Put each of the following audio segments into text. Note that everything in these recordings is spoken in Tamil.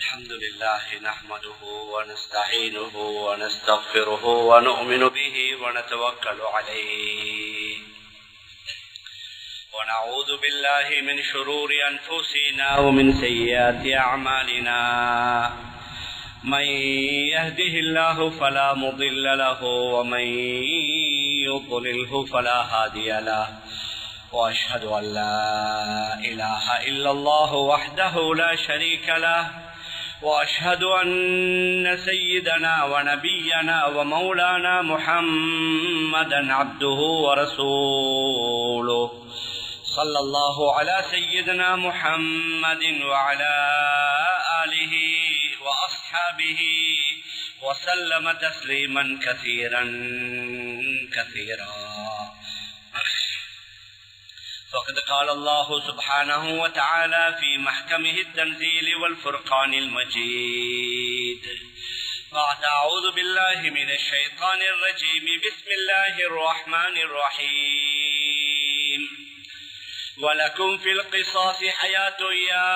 الحمد لله نحمده ونستعينه ونستغفره ونؤمن به ونتوكل عليه ونعوذ بالله من شرور أنفسنا ومن سيئات أعمالنا من يهده الله فلا مضل له ومن يضلله فلا هادي له وأشهد أن لا إله إلا الله وحده لا شريك له وأشهد أن سيدنا ونبينا ومولانا محمدا عبده ورسوله صلى الله على سيدنا محمد وعلى آله وأصحابه وسلم تسليما كثيرا فقد قال الله سبحانه وتعالى في محكمه التنزيل والفرقان المجيد بعد أعوذ بالله من الشيطان الرجيم بسم الله الرحمن الرحيم ولكم في القصاص حياة يا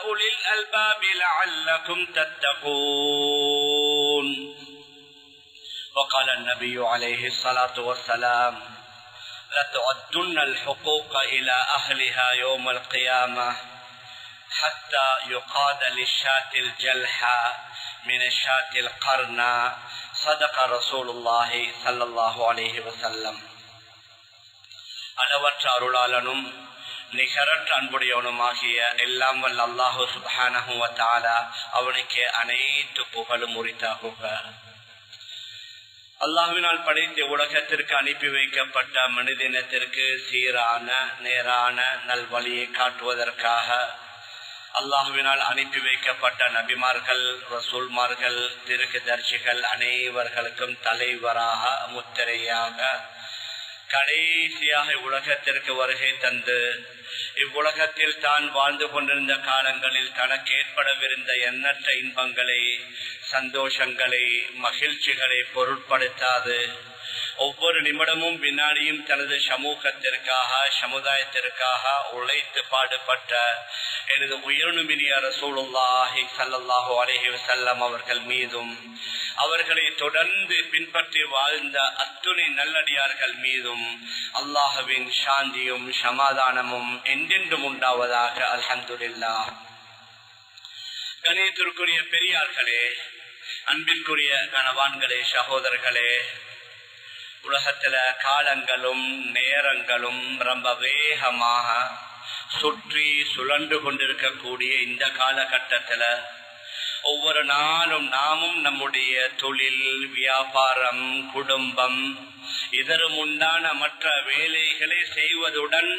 أولي الألباب لعلكم تتقون. وقال النبي عليه الصلاة والسلام لتؤدن الحقوق إلى أهلها يوم القيامة حتى يقاد للشاة الجلحة من الشاة القرنة. صدق رسول الله صلى الله عليه وسلم. அளவற்ற அருளாளனும் நிகரற்ற அன்புடையவனுமாகிய எல்லாம் வல்ல அல்லாஹு சுப்ஹானஹு வ தஆலா அவனுக்கு அனைத்து புகழும் உரித்தாகுக. அல்லாஹ்வினால் படைத்த உலகத்திற்கு அனுப்பி வைக்கப்பட்ட மனிதனத்திற்கு சீரான நேரான நல்வழியை காட்டுவதற்காக அல்லாஹ்வினால் அனுப்பி வைக்கப்பட்ட நபிமார்கள் ரசூல்மார்கள் தீர்க்கதரிசிகள் அனைவர்களுக்கும் தலைவராக முத்திரையாக கடைசியாக உலகத்திற்கு வருகை தந்து இவ்வுலகத்தில் தான் வாழ்ந்து கொண்டிருந்த காலங்களில் தனக்கு ஏற்படவிருந்த எண்ணற்ற இன்பங்களை சந்தோஷங்களை மகிழ்ச்சிகளை பொருட்படுத்தாது ஒவ்வொரு நிமிடமும் வினாடியும் தனது சமூகத்திற்காக சமுதாயத்திற்காக உழைத்து பாடுபட்ட எனது உயர்நிமினிய ரசூலுல்லாஹி ஸல்லல்லாஹு அலைஹி வஸல்லம் அவர்கள் மீதும் அவர்களை தொடர்ந்து பின்பற்றி வாழ்ந்த அத்துணை நல்லடியார்கள் மீதும் அல்லாஹ்வின் சாந்தியும் சமாதானமும் என்றென்றும் உண்டாவதாக. அல்ஹம்துலில்லாஹ். கணியத்திற்குரிய பெரியார்களே, அன்பிற்குரிய கணவான்களே, சகோதரர்களே, உலகத்துல காலங்களும் நேரங்களும் ரொம்ப வேகமாக சுற்றி சுழன்று கொண்டிருக்கக்கூடிய இந்த காலகட்டத்துல ஒவ்வொரு நாளும் நாமும் நம்முடைய தொழில் வியாபாரம் குடும்பம் இதரும் உண்டான மற்ற வேலைகளை செய்வதுடன்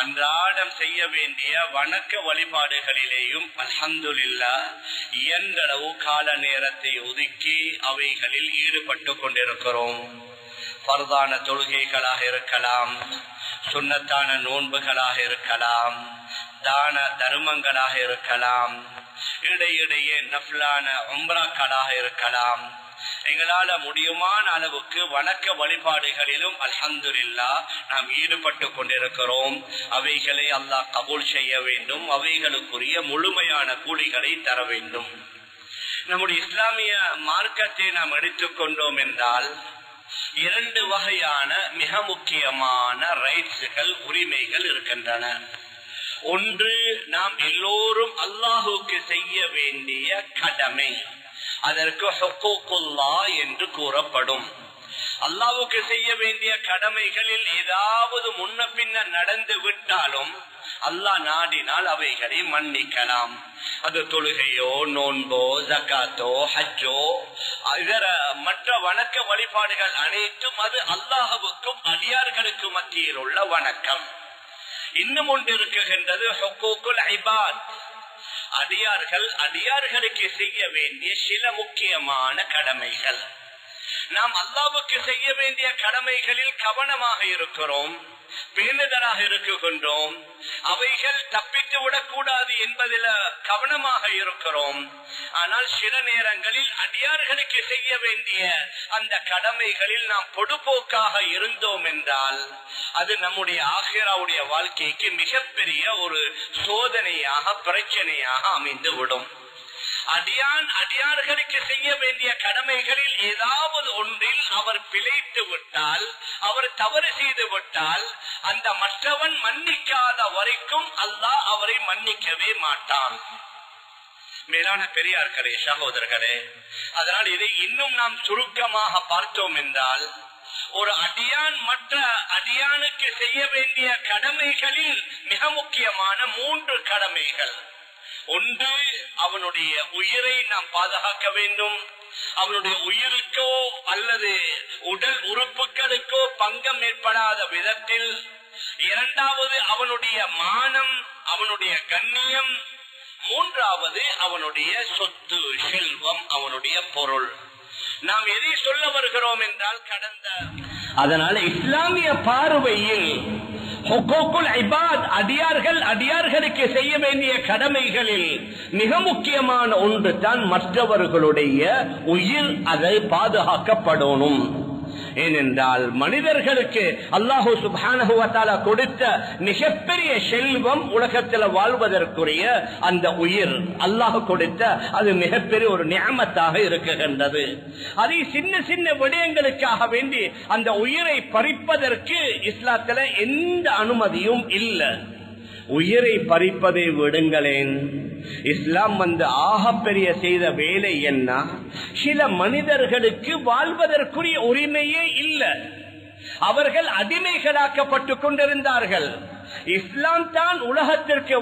அன்றாடம் செய்ய வேண்டிய வணக்க வழிபாடுகளிலேயும் அல்ஹம்துலில்லாஹ் இயன்றளவு கால நேரத்தை ஒதுக்கி அவைகளில் ஈடுபட்டு கொண்டிருக்கிறோம். பர்தான தொழுகைகளாக இருக்கலாம், சுன்னத்தான நோன்புகளாக இருக்கலாம், தான தர்மங்களாக இருக்கலாம், இடையிடையே நஃபிலான உம்ராக்களாக இருக்கலாம். எங்களால முடியுமான அளவுக்கு வணக்க வழிபாடுகளிலும் அல்ஹம்துலில்லாஹ் நாம் ஈடுபட்டு கொண்டிருக்கிறோம். அவைகளை அல்லாஹ் கபூல் செய்ய வேண்டும், அவைகளுக்குரிய முழுமையான கூலிகளை தர வேண்டும். நம்முடைய இஸ்லாமிய மார்க்கத்தை நாம் எடுத்துக்கொண்டோம் என்றால் இரண்டு வகையான மிக முக்கியமான ரைட்ஸ்கள் உரிமைகள் இருக்கின்றன. ஒன்று, நாம் எல்லோரும் அல்லாஹுக்கு செய்ய வேண்டிய கடமை, அதற்கு ஹுக்கூக்குல்லாஹ் என்று கூறப்படும். அல்லாஹ்வுக்கு செய்ய வேண்டிய கடமைகளில் ஏதாவது முன்ன பின்ன நடந்து விட்டாலும் அல்லாஹ் நாடினால் அவைகளை மன்னிக்கலாம். அது தொழுகையோ நோன்போ ஜகாத்தோ ஹஜ்ஜோ இதர மற்ற வணக்க வழிபாடுகள் அனைத்தும் அது அல்லாஹ்வுக்கும் அடியார்களுக்கு மத்தியில் உள்ள வணக்கம். இன்னும் ஒன்று இருக்குகின்றது ஹுக்கூக்குல் இபாத். அடியார்களுக்கு செய்ய வேண்டிய சில முக்கியமான கடமைகள். நாம் அல்லாஹ்வுக்கு செய்ய வேண்டிய கடமைகளில் கவனமாக இருக்கிறோம், பேணுதலாக இருக்கின்றோம். அவைகள் தப்பித்து விடக்கூடாது என்பதில் கவனமாக இருக்கிறோம். ஆனால் சில நேரங்களில் அடியார்களுக்கு செய்ய வேண்டிய அந்த கடமைகளில் நாம் பொடுபோக்காக இருந்தோம் என்றால் அது நம்முடைய ஆகிராவுடைய வாழ்க்கைக்கு மிகப்பெரிய ஒரு சோதனையாக பிரச்சனையாக அமைந்து விடும். அடியார்களுக்கு செய்ய வேண்டிய கடமைகளில் ஏதாவது ஒன்றில் அவர் பிழைத்து விட்டால், அவர் தவறு செய்து விட்டால், அந்த மற்றவன் மன்னிக்காத வரைக்கும் அல்லாஹ் அவரை மன்னிக்கவே மாட்டான். மேலான பெரியார்களே, சகோதரர்களே, அதனால் இதை இன்னும் நாம் சுருக்கமாக பார்த்தோம் என்றால், ஒரு அடியான் மற்ற அடியானுக்கு செய்ய வேண்டிய கடமைகளில் மிக முக்கியமான 3 கடமைகள். ஒன்று, அவனுடைய உயிரை நாம் பாதுகாக்க வேண்டும். அவனுடைய உயிருக்கோ அல்லது உடல் உறுப்புகளுக்கோ பங்கம் ஏற்படாத விதத்தில். இரண்டாவது, அவனுடைய மானம், அவனுடைய கண்ணியம். மூன்றாவது, அவனுடைய சொத்து, செல்வம், அவனுடைய பொருள். நாம் எதை சொல்ல வருகிறோம் என்றால், அதனால இஸ்லாமிய பார்வையில் அடியார்களுக்கு செய்ய வேண்டிய கடமைகளில் மிக முக்கியமான ஒன்று தான் மற்றவர்களுடைய உயிர், அதை பாதுகாக்கப்படணும். ஏனென்றால் மனிதர்களுக்கு அல்லாஹு சுப்ஹானஹு வ தஆலா கொடுத்த மிகப்பெரிய செல்வம் உலகத்தில் வாழ்வதற்குரிய அந்த உயிர். அல்லாஹ் கொடுத்த அது மிகப்பெரிய ஒரு நிஅமத்தாக இருக்குகின்றது. அதை சின்ன சின்ன விடயங்களுக்காக வேண்டி அந்த உயிரை பறிப்பதற்கு இஸ்லாத்தில் எந்த அனுமதியும் இல்லை. உயிரை பறிப்பதை விடுங்களேன், இஸ்லாம் ஆகப்பெரிய செய்த வேலை என்ன? சில மனிதர்களுக்கு வாழ்வதற்குரிய உரிமையே இல்லை. அவர்கள் அடிமைகளாக்கப்பட்டுக் கொண்டிருந்தார்கள். இஸ்லாம் தான் உலகத்திற்கு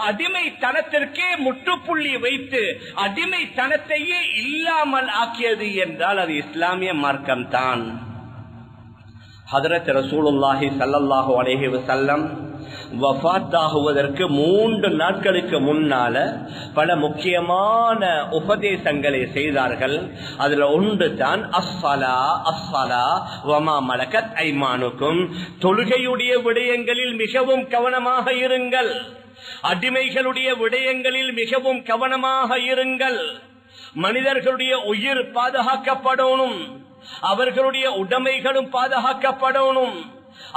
அடிமைத்தனத்திற்கே முற்றுப்புள்ளி வைத்து அடிமைத்தனத்தையே இல்லாமல் ஆக்கியது என்றால் அது இஸ்லாமிய மார்க்கம் தான். ஹதரத் ரசூலுல்லாஹி ஸல்லல்லாஹு அலைஹி வஸல்லம் வஃபாத்தாகுவதற்கு 3 நாட்களுக்கு முன்னால பல முக்கியமான உபதேசங்களை செய்தார்கள். அதுல ஒன்று தான் அஸ்ஸலா அஸ்ஸலா வமா மலகத் ஐமானுக்கும். தொழுகையுடைய விடயங்களில் மிகவும் கவனமாக இருங்கள். அடிமைகளுடைய விடயங்களில் மிகவும் கவனமாக இருங்கள். மனிதர்களுடைய உயிர் பாதுகாக்கப்படணும், அவர்களுடைய உடைமைகளும் பாதுகாக்கப்படணும்,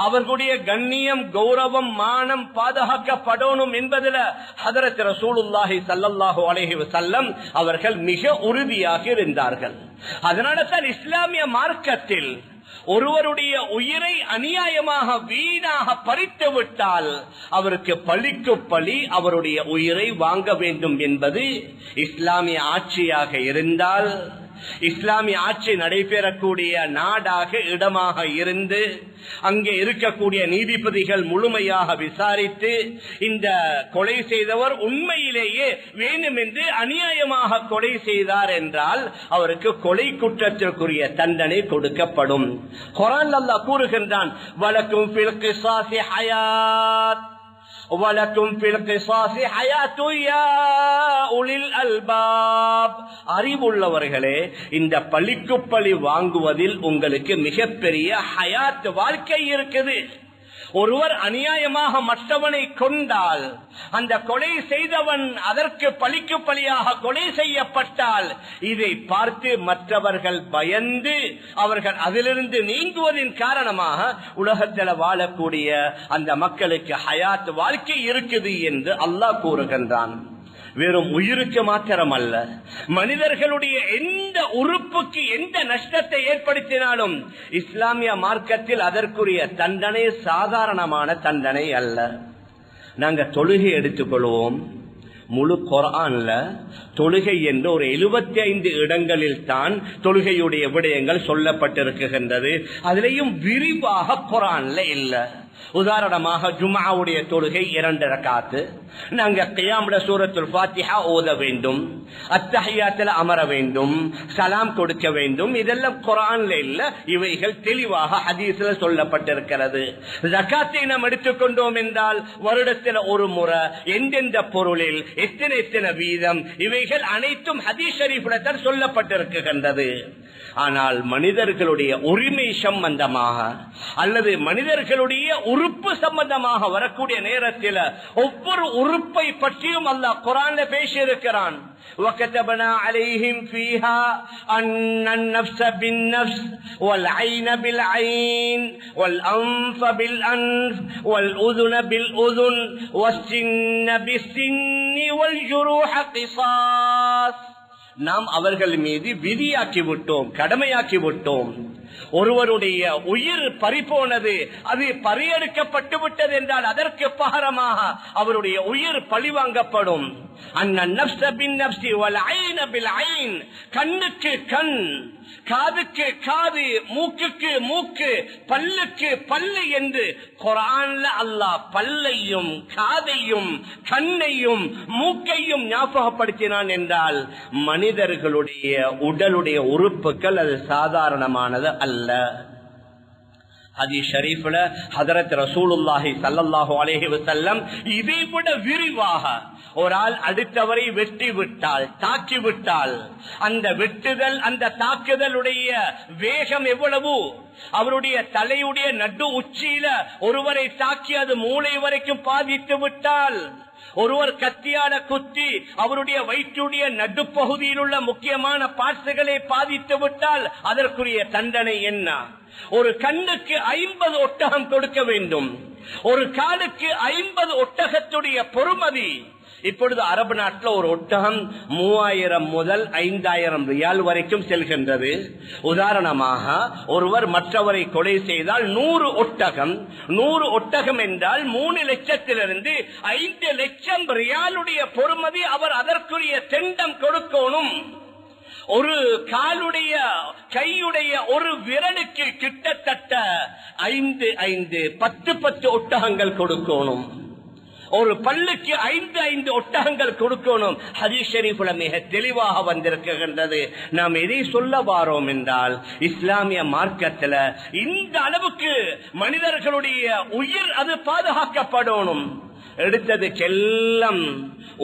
அவர்களுடைய கண்ணியம், கௌரவம், மானம் பாதுகாக்கப்படணும் என்பதில் ஹதரத் ரசூலுல்லாஹி ஸல்லல்லாஹு அலைஹி வஸல்லம் அவர்கள் மிக உறுதியாக இருந்தார்கள். அதனால தான் இஸ்லாமிய மார்க்கத்தில் ஒருவருடைய உயிரை அநியாயமாக வீணாக பறித்து விட்டால் அவருக்கு பழிக்கு பழி அவருடைய உயிரை வாங்க வேண்டும் என்பது இஸ்லாமிய ஆட்சியாக இருந்தால், இஸ்லாமிய ஆட்சி நடைபெறக்கூடிய நாடாக இடமாக இருந்து அங்கே இருக்கக்கூடிய நீதிபதிகள் முழுமையாக விசாரித்து இந்த கொலை செய்தவர் உண்மையிலேயே வேண்டுமென்று அநியாயமாக கொலை செய்தார் என்றால் அவருக்கு கொலை குற்றத்திற்குரிய தண்டனை கொடுக்கப்படும். குர்ஆன் அல்லாஹ் கூறுகின்றான், வலக்கும் ஃபில் கிஸாஸி ஹயாத் வலக்கும் ஃபில் கிஸாஸி ஹயாத்து யா உலில் அல்பாப். அறிவுள்ளவர்களே, இந்த பழிக்கு பழி வாங்குவதில் உங்களுக்கு மிகப்பெரிய ஹயாத் வாழ்க்கை இருக்குது. ஒருவர் அநியாயமாக மற்றவனை கொண்டால், அந்த கொலை செய்தவன் அதற்கு பழிக்கு பழியாக கொலை செய்யப்பட்டால் இதை பார்த்து மற்றவர்கள் பயந்து அவர்கள் அதிலிருந்து நீங்குவதின் காரணமாக உலகத்தில் வாழக்கூடிய அந்த மக்களுக்கு ஹயாத் வாழ்க்கை இருக்குது என்று அல்லாஹ் கூறுகின்றான். வெறும் உயிருக்கு மாத்திரமல்ல, மனிதர்களுடைய எந்த உறுப்புக்கு எந்த நஷ்டத்தை ஏற்படுத்தினாலும் இஸ்லாமிய மார்க்கத்தில் அதற்குரிய தண்டனை சாதாரணமான தண்டனை அல்ல. நாங்க தொழுகை எடுத்துக்கொள்வோம். முழு குர்ஆன்ல தொழுகை என்று ஒரு 75 இடங்களில் தான் தொழுகையுடைய விடயங்கள் சொல்லப்பட்டிருக்கின்றது. அதிலேயும் விரிவாக குர்ஆன்ல இல்ல. உதாரணமாக ஜும்ஆவுடைய தொழுகை 2 ரக்காத்து. நாங்க கியாம்ல சூரத்துல் ஃபாத்திஹா ஓத வேண்டும், அத்தஹியாத்துல அமர வேண்டும், சலாம் கொடுக்க வேண்டும். இதெல்லாம் குர்ஆன்ல இல்ல, இவைகள் தெளிவாக ஹதீஸ்ல சொல்லப்பட்டிருக்கிறது. ஜகாத்தை நாம் எடுத்துக்கொண்டோம் என்றால் வருடத்தில் ஒரு முறை எந்தெந்த பொருளில் எத்தனை வீதம், இவைகள் அனைத்தும் ஹதீஸ் ஷரீஃப்ல தான் சொல்லப்பட்டிருக்கின்றது. ஆனால் மனிதர்களுடைய உரிமை சம்பந்தமாக அல்லது மனிதர்களுடைய உறுப்பு சம்பந்தமாக வரக்கூடிய நேரத்தில் ஒவ்வொரு உறுப்பை பற்றியும் அல்லாஹ் குர்ஆன்ல பேசியிருக்கிறான். وكتبنا عليهم فيها أن النفس بالنفس والعين بالعين والأنف بالأنف والأذن بالأذن والسن بالسن والجروح قصاص. நாம் அவர்கள் மீது விதியாக்கி விட்டோம், கடமையாக்கி விட்டோம். ஒருவருடைய உயிர் பறிபோனது, அது பறியெடுக்கப்பட்டு விட்டது என்றால் அதற்கு பகரமாக அவருடைய உயிர் பழிவாங்கப்படும். கண்ணுக்கு கண், காதுக்கு காது, மூக்குக்கு மூக்கு, பல்லுக்கு பல்லு என்று குர்ஆன்ல அல்லாஹ் பல்லையும் காதையும் கண்ணையும் மூக்கையும் ஞாபகப்படுத்தினான் என்றால் மனிதர்களுடைய உடலுடைய உறுப்புகள் அது சாதாரணமானது அல்ல. ஹதீஸ் ஷரீஃப்ல ஹஜ்ரத் ரசூலுல்லாஹி ஸல்லல்லாஹு அலைஹி வஸல்லம் இதை விட விரிவாக ஒரு ஆள் அடுத்தவரை வெட்டி விட்டால், தாக்கி விட்டால், அந்த வெட்டுதல், அந்த தாக்குதலுடைய வேகம் எவ்வளவு, அவருடைய தலையுடைய நடு உச்சியில ஒருவரை தாக்கி அது மூளை வரைக்கும் பாதித்து விட்டால், ஒருவர் கத்தியால குத்தி அவருடைய வயிற்றுடைய நடுப்பகுதியில் உள்ள முக்கியமான பார்ட்ஸ்களை பாதித்து விட்டால் அதற்குரிய தண்டனை என்ன? ஒரு கண்ணுக்கு 50 ஒட்டகம் கொடுக்க வேண்டும், ஒரு காலுக்கு 50 ஒட்டகத்துடைய பொறுமதி. இப்பொழுது அரபு நாட்டில் ஒரு ஒட்டகம் 3000 முதல் 5000 ரியால் வரைக்கும் செல்கின்றது. உதாரணமாக ஒருவர் மற்றவரை கொலை செய்தால் 100 ஒட்டகம், 100 ஒட்டகம் என்றால் 3 லட்சத்திலிருந்து 5 லட்சம் ரியாலுடைய பொறுமதி அவர் அதற்குரிய தெண்டம் கொடுக்கணும். ஒரு காலுடைய கையுடைய ஒரு விரலுக்கு கிட்டத்தட்ட 5-10 ஒட்டகங்கள் கொடுக்கணும். ஒரு பல்லுக்கு 5 ஒட்டகங்கள் கொடுக்கணும். ஹதீஸ் ஷரீஃப்ல மிக தெளிவாக வந்திருக்கின்றது. நாம் எதை சொல்ல வாரோம் என்றால், இஸ்லாமிய மார்க்கத்தில் இந்த அளவுக்கு மனிதர்களுடைய உயிர் அது பாதுகாக்கப்படணும். எடுத்ததுக்கெல்லாம்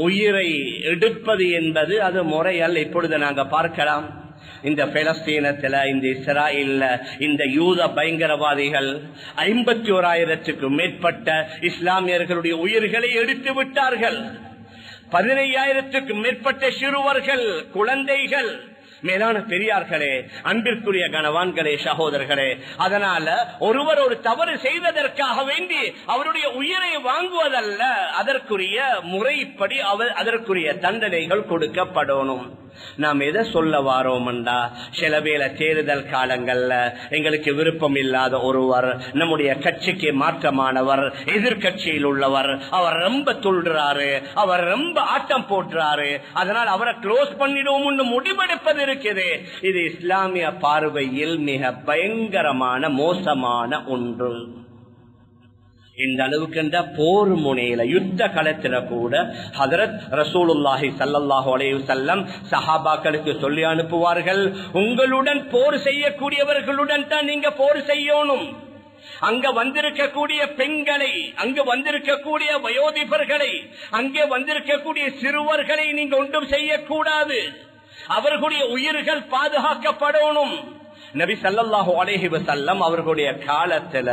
உயிரை எடுப்பது என்பது அது முறையல்ல. இப்பொழுது நாங்க பார்க்கலாம், இந்த பலஸ்தீனத்துல, இந்த இஸ்ராயல்ல இந்த யூத பயங்கரவாதிகள் 51,000க்கும் மேற்பட்ட இஸ்லாமியர்களுடைய உயிர்களை எடுத்து விட்டார்கள். 15,000க்கும் மேற்பட்ட சிறுவர்கள், குழந்தைகள். மேலான பெரியார்களே, அன்பிற்குரிய கணவான்களே, சகோதரர்களே, அதனால ஒருவர் ஒரு தவறு செய்ததற்காக வேண்டி அவருடைய உயிரை வாங்குவதல்ல, அதற்குரிய முறைப்படி அதற்குரிய தண்டனைகள் கொடுக்கப்படணும். நாம் எதை சொல்ல வாரோம்டா, சில வேளை தேர்தல் காலங்கள்ல எங்களுக்கு விருப்பம் இல்லாத ஒருவர், நம்முடைய கட்சிக்கு மாற்றமானவர், எதிர்கட்சியில் உள்ளவர், அவர் ரொம்ப துள்ளுறாரு, அவர் ரொம்ப ஆட்டம் போட்டுறாரு, அதனால் அவரை க்ளோஸ் பண்ணிடுவோம் முடிவெடுப்பது இருக்குது. இது இஸ்லாமிய பார்வையில் மிக பயங்கரமான மோசமான ஒன்று. இந்த அளவுக்கு போர் முனையில, யுத்த களத்தில கூட ஹஜ்ரத் ரசூலுல்லாஹி ஸல்லல்லாஹு அலைஹி வஸல்லம் சஹாபாக்களுக்கு சொல்லி அனுப்புவார்கள், உங்களுடன் போர் செய்யக்கூடியவர்களுடன் தான் நீங்க போர் செய்யணும். அங்க வந்திருக்கக்கூடிய பெண்களை, அங்கு வந்திருக்கக்கூடிய வயோதிபர்களை, அங்கே வந்திருக்கக்கூடிய சிறுவர்களை நீங்க ஒன்றும் செய்யக்கூடாது. அவர்களுடைய உயிர்கள் பாதுகாக்கப்படணும். நபி ஸல்லல்லாஹு அலைஹி வஸல்லம் அவர்களுடைய காலத்துல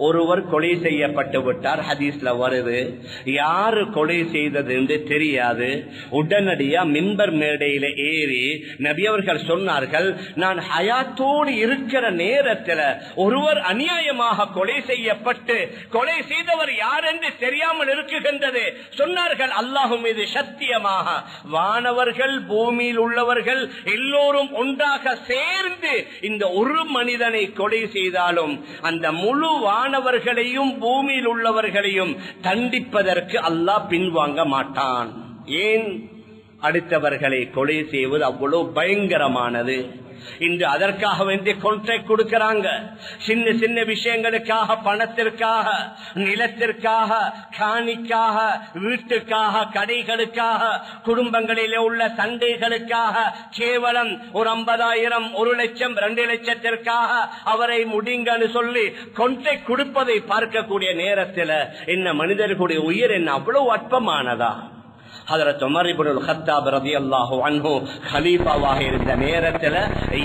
ஒருவர் கொலை செய்யப்பட்டு விட்டார். ஹதீஸ்ல வருது, யாரு கொலை செய்தது என்று தெரியாது. உடனடியா மிம்பர் மேடையில ஏறி நபி அவர்கள் சொன்னார்கள், நான் ஹயாத்தோடு இருக்கிற நேரத்தில் ஒருவர் அநியாயமாக கொலை செய்யப்பட்டு கொலை செய்தவர் யார் என்று தெரியாமல் இருக்குகின்றது. சொன்னார்கள், அல்லாஹ் மீது சத்தியமாக வானவர்கள் பூமியில் உள்ளவர்கள் எல்லோரும் ஒன்றாக சேர்ந்து இந்த ஒரு மனிதனை கொலை செய்தாலும் அந்த முழு வானவர்களையும் பூமியில் உள்ளவர்களையும் தண்டிப்பதற்கு அல்லாஹ் பின்வாங்க மாட்டான். ஏன்? அடுத்தவர்களை கொலை செய்வது அவ்வளவு பயங்கரமானது. இன்று அதற்காக வேண்டிய கான்ட்ராக்ட் கொடுக்கிறாங்க. சின்ன சின்ன விஷயங்களுக்காக, பணத்திற்காக, நிலத்திற்காக, காணிக்காக, வீட்டுக்காக, கடைகளுக்காக, குடும்பங்களிலே உள்ள சண்டைகளுக்காக, கேவலம் ஒரு 50,000, 1 லட்சம், 2 லட்சத்திற்காக அவரை முடிங்கன்னு சொல்லி கான்ட்ராக்ட் கொடுப்பதை பார்க்கக்கூடிய நேரத்தில் என்ன மனிதர்களுடைய உயிர் என்ன அவ்வளவு அற்பமானதா? ஹஜ்ரத் உமர் இப்னுல் கத்தாப் ரலியல்லாஹு அன்ஹு கலீஃபாவாக இருந்த நேரத்தில்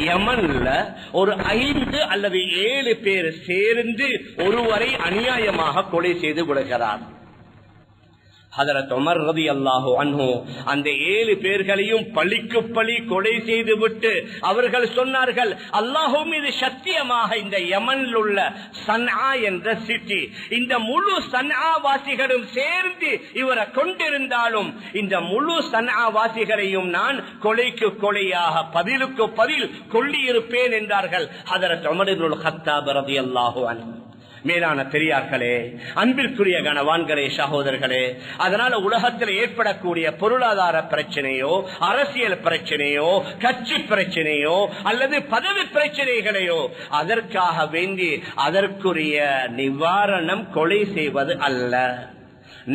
யமன்ல ஒரு 5 அல்லது 7 பேர் சேர்ந்து ஒருவரை அநியாயமாக கொலை செய்து விடுகிறார். ஹதரத் உமர் ரலியல்லாஹு அன்ஹு அந்த 7 பேர்களையும் பழிக்கு பழி கொலை செய்து விட்டு அவர்கள் சொன்னார்கள், அல்லாஹ் மீது சத்தியமாக இந்த யமனில் உள்ள சன்ஆ என்ற சிட்டி, இந்த முழு சன்ஆ வாசிகளும் சேர்ந்து இவரை கொண்டிருந்தாலும் இந்த முழு சன்ஆ வாசிகளையும் நான் கொலைக்கு கொலையாக பதிலுக்கு பதில் கொல்லியிருப்பேன் என்றார்கள் ஹதரத் உமர் இப்னுல் கத்தாப் ரலியல்லாஹு அன்ஹு. மேலான பெரியார்களே, அன்பிற்குரிய கணவான்களே, சகோதரர்களே, அதனால உலகத்தில் ஏற்படக்கூடிய பொருளாதார பிரச்சனையோ, அரசியல் பிரச்சனையோ, கட்சி பிரச்சனையோ அல்லது பதவி பிரச்சனைகளையோ அதற்காக வேண்டி அதற்குரிய நிவாரணம் கொலை செய்வது அல்ல.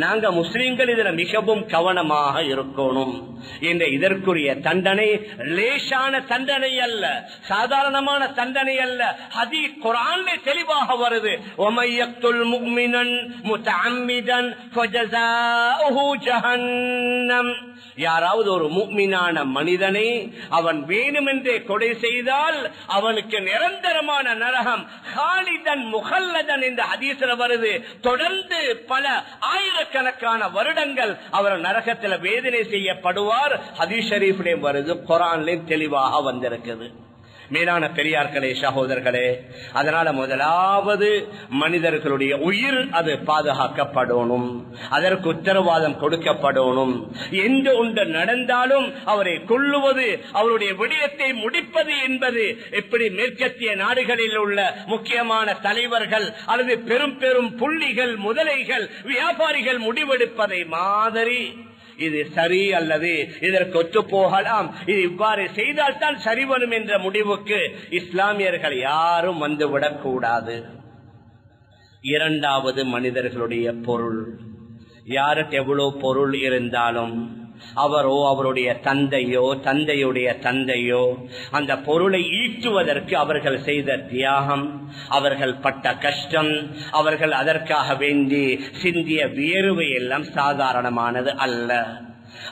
நாங்க முஸ்லிம்கள் இதுல மிகவும் கவனமாக இருக்கணும். இதற்குரிய தண்டனை லேசான தண்டனை அல்ல, சாதாரணமான தண்டனை அல்ல. ஹதீஸ் குர்ஆனிலே தெளிவாக வருது, வமய்யக்துல் முஃமினன் முத்தஅம்மிதன் ஃபஜஸாஉஹு ஜஹன்னம். யாராவது ஒரு முஃமினான மனிதனை அவன் வேணுமென்றே கொலை செய்தால் அவனுக்கு நிரந்தரமான நரகம், காலிதன் முகல்லதன் என்ற ஹதீஸ்ல வருது. தொடர்ந்து பல ஆயிரக்கணக்கான வருடங்கள் அவர் நரகத்தில் வேதனை செய்யப்படுவார். ஹதீஸ் ஷரீஃபிலே வருது, குர்ஆனிலே தெளிவாக வந்திருக்குது. மேலான பெரியார்களே, சகோதரர்களே, அதனால முதலாவது மனிதர்களுடைய உயிர் அது பாதுகாக்கப்படணும், அதற்கு உத்தரவாதம் கொடுக்கப்படணும். எந்த ஒன்று நடந்தாலும் அவரை கொல்லுவது, அவருடைய விடயத்தை முடிப்பது என்பது எப்படி மேற்கத்திய நாடுகளில் உள்ள முக்கியமான தலைவர்கள் அல்லது பெரும் பெரும் புள்ளிகள், முதலைகள், வியாபாரிகள் முடிவெடுப்பதை மாதிரி இது சரி அல்லது இதற்கு ஒத்து போகலாம், இது இவ்வாறு செய்தால் தான் சரி வரும் என்ற முடிவுக்கு இஸ்லாமியர்கள் யாரும் வந்துவிடக் கூடாது. இரண்டாவது மனிதர்களுடைய பொருள், யாருக்கு எவ்வளவு பொருள் இருந்தாலும் அவரோ அவருடைய தந்தையோ தந்தையுடைய தந்தையோ அந்த பொருளை ஈட்டுவதற்கு அவர்கள் செய்த தியாகம், அவர்கள் பட்ட கஷ்டம், அவர்கள் அதற்காக வேண்டி சிந்திய வியர்வை எல்லாம் சாதாரணமானது அல்ல.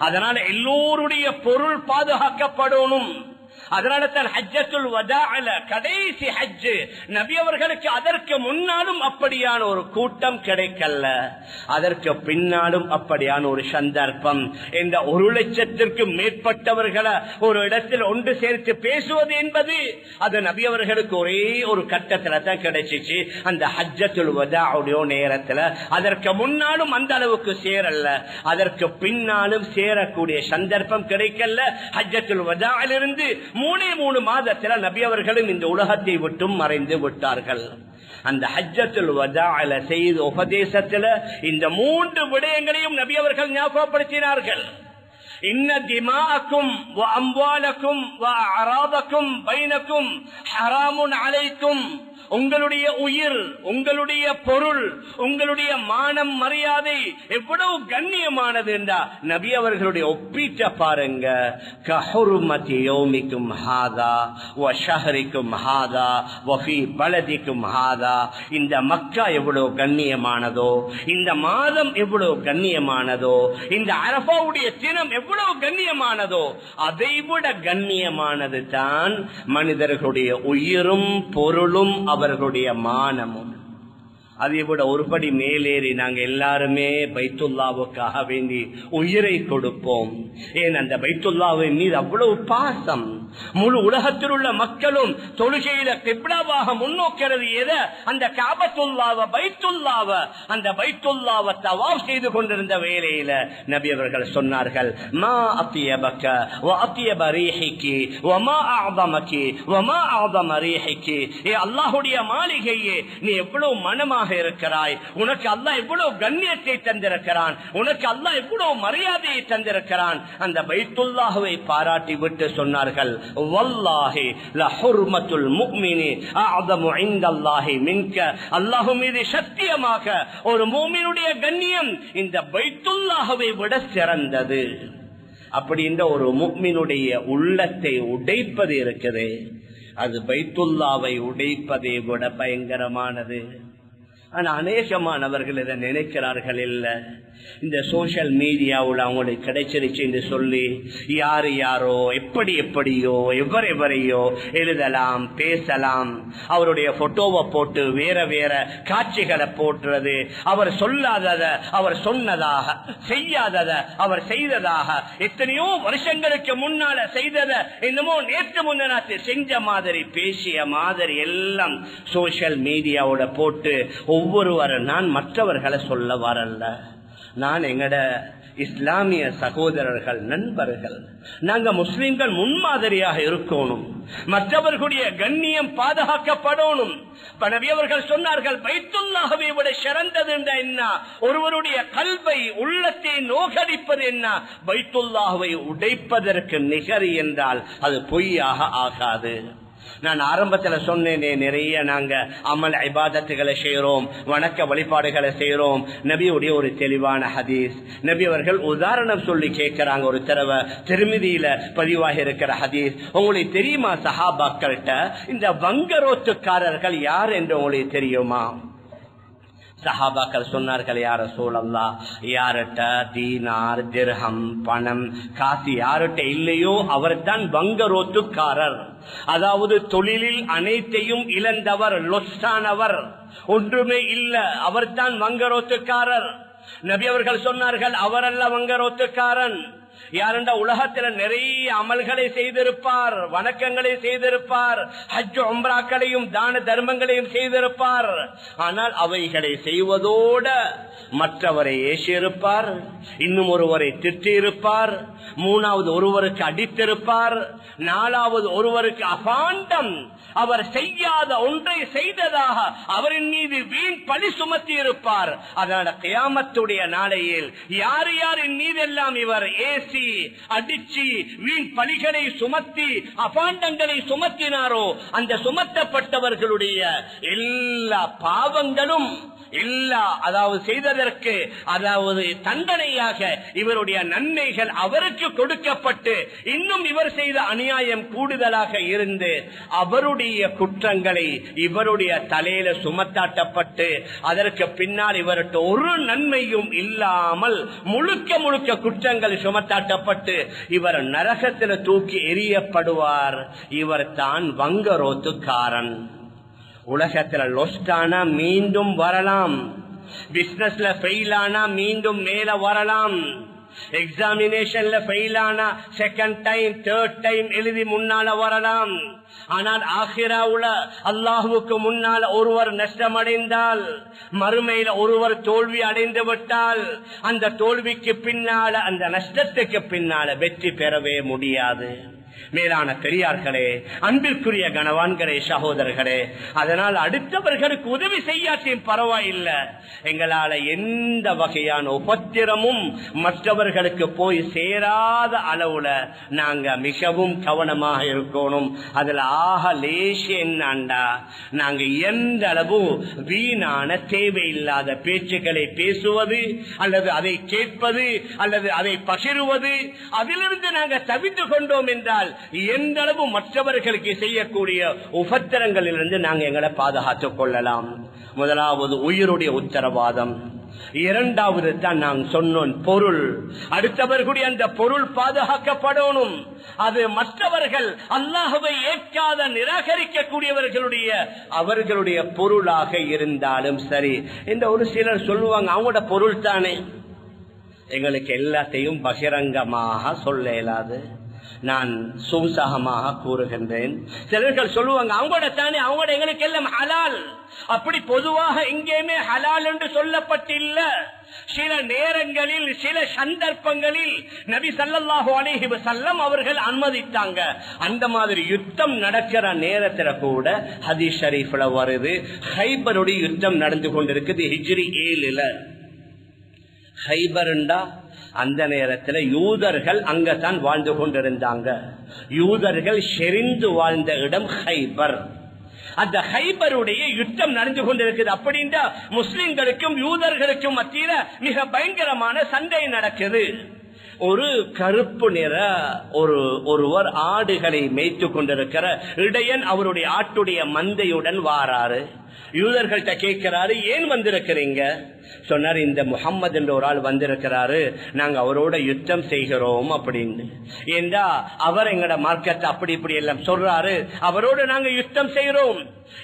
அதனால எல்லோருடைய பொருள் பாதுகாக்கப்படணும். அதனால தான் ஹஜ்ஜத்துல் வதாஅல கடைசி ஹஜ் நபி அவர்களுக்கு அதற்கு முன்னாலும் அப்படியான ஒரு கூட்டம் கிடைக்கல, அதற்கு பின்னாலும் அப்படியான ஒரு சந்தர்ப்பம். இந்த 1,00,000க்கு மேற்பட்டவர்களை ஒரு இடத்தில் ஒன்று சேர்த்து பேசுவது என்பது அது நபி அவர்களுக்கு ஒரே ஒரு கட்டத்துல தான் கிடைச்சிச்சு, அந்த ஹஜ்ஜத்துல் வதாஉடைய நேரத்துல. அதற்கு முன்னாலும் அந்த அளவுக்கு சேரல, அதற்கு பின்னாலும் சேரக்கூடிய சந்தர்ப்பம் கிடைக்கல. ஹஜ்ஜத்துல் வதாஇலிருந்து 3 மாதத்தில் நபி அவர்களும் இந்த உலகத்தை விட்டும் மறைந்து விட்டார்கள். அந்த ஹஜ்ஜத்துல் வதாஅல செய்த உபதேசத்தில் இந்த 3 விடயங்களையும் நபி அவர்கள் ஞாபகப்படுத்தினார்கள். இன்ன திமாஅக்கும் வ அம்வாலக்கும் வ அராதக்கும் பைனக்கும் ஹராமுன் அலைக்கும். உங்களுடைய உயிர், உங்களுடைய பொருள், உங்களுடைய மானம், மரியாதை எவ்வளவு கண்ணியமானது என்றா நபி அவர்களுடைய ஒப்பீட்ட பாருங்க. கஹுர்மதி யௌமிக்கும் ஹாதா வ ஷஹரிக்கும் ஹாதா வ ஃபீ பலதிக்கும் ஹாதா. இந்த மக்கா எவ்வளவு கண்ணியமானதோ, இந்த மாதம் எவ்வளவு கண்ணியமானதோ, இந்த அரஃபாவுடைய தினம் எவ்வளவு கண்ணியமானதோ, அதைவிட கண்ணியமானது தான் மனிதர்களுடைய உயிரும் பொருளும் அவர்களுடைய மானமும். அதை விட ஒருபடி மேலேறி நாங்க எல்லாருமே பைத்துல்லாவுக்காக வேண்டி உயிரை கொடுப்போம். ஏன் அந்த பைத்துல்லாவின் மீது அவ்வளவு பாசம். முழு உலகத்தில் உள்ள மக்களும் தொழுகையில கிப்லாவாக முன்னோக்கிறது எதை? அந்த காபத்துல்லாவ, பைத்துல்லாவ. அந்த பைத்துல்லாவ தவாஃப் செய்து கொண்டிருந்த வேளையில நபி அவர்கள் சொன்னார்கள், மா அத்தியபக வ அத்தியப ரீஹிகி வ மா அஅதமகி வ மா அஅதம ரீஹிகி. ஏ அல்லாஹ்வுடைய மாளிகையே, நீ எவ்வளவு மனமாக இருக்கிறாய், உனக்கு அல்லாஹ் எவ்வளவு கண்ணியத்தை தந்திருக்கிறான், உனக்கு அல்லாஹ் எவ்வளவு மரியாதையை தந்திருக்கிறான். அந்த பைத்துல்லாஹ்வை பாராட்டி விட்டு சொன்னார்கள், வல்லாஹி லஹுர்மத்துல் முஃமினி அஅதமு இன்தல்லாஹி மின்க. அல்லாஹ் மீது சத்தியமாக ஒரு முஃமினுடைய கண்ணியம் இந்த பைத்துல்லாஹ்வை விட சிறந்தது. அப்படி இந்த ஒரு முஃமினுடைய உள்ளத்தை உடைப்பது இருக்குது, அது பைத்துல்லாவை உடைப்பதை விட பயங்கரமானது. ஆனா அநேகமானவர்கள் இதை நினைக்கிறார்கள் இல்ல. இந்த சோசியல் மீடியாவில் அவங்களுக்கு கிடைச்சிருச்சு என்று சொல்லி யாரு யாரோ எப்படியோ எவரையோ எழுதலாம், பேசலாம். அவருடைய போட்டோவை போட்டு வேற வேற காட்சிகளை போட்டுறது, அவர் சொல்லாதத அவர் சொன்னதாக, செய்யாதத அவர் செய்ததாக, எத்தனையோ வருஷங்களுக்கு முன்னால செய்தத என்னமோ நேற்று முன்னாத்து செஞ்ச மாதிரி, பேசிய மாதிரி எல்லாம் சோசியல் மீடியாவோட போட்டு ஒவ்வொருவரும் நான் மற்றவர்களை சொல்ல வரல. நான் எங்கட இஸ்லாமிய சகோதரர்கள், நண்பர்கள், நாங்க முஸ்லிம்கள் முன்மாதிரியாக இருக்கணும். மற்றவர்களுடைய கண்ணியம் பாதுகாக்கப்படணும். நபி அவர்கள் சொன்னார்கள், பைத்துல்லாஹ்வை விட சிறந்தது என்ன? ஒருவருடைய கல்வை உள்ளத்தை நோகடிப்பது என்ன? பைத்துல்லாஹ்வை உடைப்பதற்கு நிகர் என்றால் அது பொய்யாக ஆகாது. நான் ஆரம்பத்தில் சொன்னேனே, நிறைய நாங்க அமல் இபாதத்துகளை செய்யறோம், வணக்க வழிபாடுகளை செய்யறோம். நபியுடைய ஒரு தெளிவான ஹதீஸ், நபி அவர்கள் உதாரணம் சொல்லி கேட்கிறாங்க. ஒரு தடவை திருமிதியில பதிவாக இருக்கிற ஹதீஸ், உங்களுக்கு தெரியுமா சஹாபாக்கள்கிட்ட இந்த வங்கரோத்துக்காரர்கள் யார் என்று உங்களுக்கு தெரியுமா? சஹாபாக்கள் சொன்னார்கள், யா ரசூலல்லாஹ், யார்கிட்ட தீனார் திர்ஹம் பணம் காசு யார்கிட்ட இல்லையோ அவர் தான் வங்கரோத்துக்காரர். அதாவது தொழிலில் அனைத்தையும் இழந்தவர், லொஸ்டானவர், ஒன்றுமே இல்ல, அவர் தான் வங்கரோத்துக்காரர். நபி அவர்கள் சொன்னார்கள், அவரல்ல வங்கரோத்துக்காரன். யாருண்டா உலகத்துல நிறைய அமல்களை செய்திருப்பார், வணக்கங்களை செய்திருப்பார், ஹஜ் உம்ராக்களையும் தான தர்மங்களையும் செய்திருப்பார். ஆனால் அவைகளை செய்வதோட மற்றவரை ஏசியிருப்பார், இன்னும் ஒருவரை திட்டியிருப்பார், மூணாவது ஒருவருக்கு அடித்திருப்பார், நாலாவது ஒருவருக்கு அபாண்டம், அவர் செய்யாத ஒன்றை செய்ததாக அவரின் மீது வீண் பழி சுமத்தி இருப்பார். அதனால கியாமத்துடைய நாளையில் யார் யாரின் மீதெல்லாம் இவர் ஏசி அடிச்சு வீண் பழிகளை சுமத்தி அபாண்டங்களை சுமத்தினாரோ அந்த சுமத்தப்பட்டவர்களுடைய எல்லா பாவங்களும் அதாவது செய்ததற்கு அதாவது தண்டனையாக இவருடைய நன்மைகள் அவருக்கு கொடுக்கப்பட்டு இன்னும் இவர் செய்த அநியாயம் கூடுதலாக இருந்து அவருடைய குற்றங்களை இவருடைய தலையில சுமத்தாட்டப்பட்டு அதற்கு பின்னால் இவருக்கு ஒரு நன்மையும் இல்லாமல் முழுக்க குற்றங்கள் சுமத்தாட்டப்பட்டு இவர் நரகத்தில் தூக்கி எறியப்படுவார். இவர் தான் வங்கரோத்துக்காரன். உலகத்துல லொஸ்டானா மீண்டும் வரலாம், பிசினஸ்ல ஃபெயில் ஆனா மீண்டும் மேல வரலாம், எக்ஸாமினேஷன்ல ஃபெயில் ஆனா செகண்ட் டைம் தேர்ட் டைம் எழுதி முன்னால வரலாம். ஆனால் ஆகிராவுல அல்லாஹுக்கு முன்னால் ஒருவர் நஷ்டமடைந்தால், மறுமையில ஒருவர் தோல்வி அடைந்து விட்டால் அந்த தோல்விக்கு பின்னால அந்த நஷ்டத்துக்கு பின்னால வெற்றி பெறவே முடியாது. மேலான பெரியார்களே, அன்பிற்குரிய கணவான்களே, சகோதரர்களே, அதனால் அடுத்தவர்களுக்கு உதவி செய்யாட்டியும் பரவாயில்லை, எங்களால எந்த வகையான உபத்திரமும் மற்றவர்களுக்கு போய் சேராத அளவுல நாங்க மிகவும் கவனமாக இருக்கணும். அதுல ஆக லேசி என்னண்டா, நாங்க எந்த அளவு வீணான தேவையில்லாத பேச்சுக்களை பேசுவது அல்லது அதை கேட்பது அல்லது அதை பகிர்வது, அதிலிருந்து நாங்க தவித்து கொண்டோம் என்றால் எந்த அளவு மற்றவர்களுக்கு செய்யக்கூடிய உபத்திரங்களிலிருந்து நாங்கள் எங்களை பாதுகாத்துக் கொள்ளலாம். முதலாவது உயிருடைய உத்தரவாதம், இரண்டாவது தான் நாங்கள் சொன்னோம் பொருள். அடுத்தவர்களுடைய அந்த பொருள் பாதுகாக்கப்படணும். அது மற்றவர்கள் அல்லாஹ்வை ஏற்காத நிராகரிக்கக்கூடியவர்களுடைய அவர்களுடைய பொருளாக இருந்தாலும் சரி. இந்த ஒரு சிலர் சொல்லுவாங்க, அவங்களோட பொருள் தானே, எங்களுக்கு எல்லாத்தையும் பகிரங்கமாக சொல்ல இயலாது. நான் சூசகமாக கூறுகின்றேன். சிலர்கள் சொல்லுவாங்க, அவங்களோட தானே, அவங்களோட எங்களுக்கு எல்லாம் ஹலால். அப்படி பொதுவாக எங்கேயுமே ஹலால் என்று சொல்லப்பட்டில்ல. சில நேரங்களில் சில சந்தர்ப்பங்களில் நபி ஸல்லல்லாஹு அலைஹி வஸல்லம் அவர்கள் அனுமதித்தாங்க. அந்த மாதிரி யுத்தம் நடக்கிற நேரத்தில் கூட ஹதீஸ் ஷரீஃப்ல வருது, ஹைபருடைய யுத்தம் நடந்து கொண்டிருக்குது ஹிஜ்ரி 7. ஹைபர்ண்டா அந்த நேரத்தில் யூதர்கள் அங்கத்தான் வாழ்ந்து கொண்டிருந்தாங்க. யூதர்கள் செறிந்து வாழ்ந்த இடம் ஹைபர். அந்த ஹைபருடைய யுத்தம் நடந்து கொண்டிருக்குது. அப்படின்னா முஸ்லிம்களுக்கும் யூதர்களுக்கும் மத்தியில மிக பயங்கரமான சண்டை நடக்குது. ஒரு கருப்பு நிற ஒருவர் ஆடுகளை மேய்த்து கொண்டிருக்கிற இடையன் அவருடைய ஆட்டுடைய மந்தையுடன் வாராரு. யூதர்கள்ட்ட கேட்கிறாரு, ஏன் வந்திருக்கிறீங்க? சொன்னார், இந்த முஹம்மது என்ற ஒரு ஆள் வந்திருக்கிறாரு, நாங்க அவரோட யுத்தம் செய்கிறோம் அப்படின்னு. ஏண்டா அவர் எங்கட மார்க்கத்தை அப்படி இப்படி எல்லாம் சொல்றாரு, அவரோட நாங்க யுத்தம் செய்கிறோம்.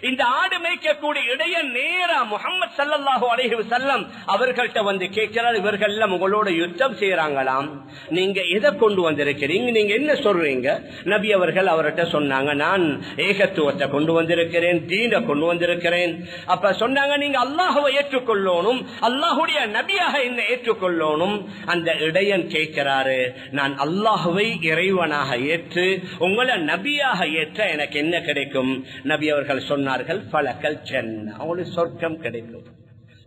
இந்த ஆடு மேய்க்கக்கூடிய இடைய நேரா முஹம்மது ஸல்லல்லாஹு அலைஹி வஸல்லம் அவர்கள்ட்ட வந்து கேட்கிறார், இவர்கள் எல்லாம் உங்களோட யுத்தம் செய்யறாங்களாம், நீங்க எதை கொண்டு வந்திருக்கிறீங்க, நீங்க என்ன சொல்றீங்க? நபி அவர்கள் அவர்கிட்ட சொன்னாங்க, நான் ஏகத்துவத்தை கொண்டு வந்திருக்கிறேன், தீனை கொண்டு வந்திருக்கிறேன். அப்ப சொன்னாங்க, நீங்க அல்லாஹ்வை ஏற்றுக்கொள்ளணும், அல்லாஹுடைய நபியாக என்ன ஏற்றுக்கொள்ளணும். அந்த இடையன் கேட்கிறாரு, நான் அல்லாஹ்வை இறைவனாக ஏற்று உங்களை நபியாக ஏற்ற எனக்கு என்ன கிடைக்கும்? நபி அவர்கள் சொன்னார்கள், ஃபலக்கல் ஜன்னah, அவங்களுக்கு சொர்க்கம் கிடைக்கும்.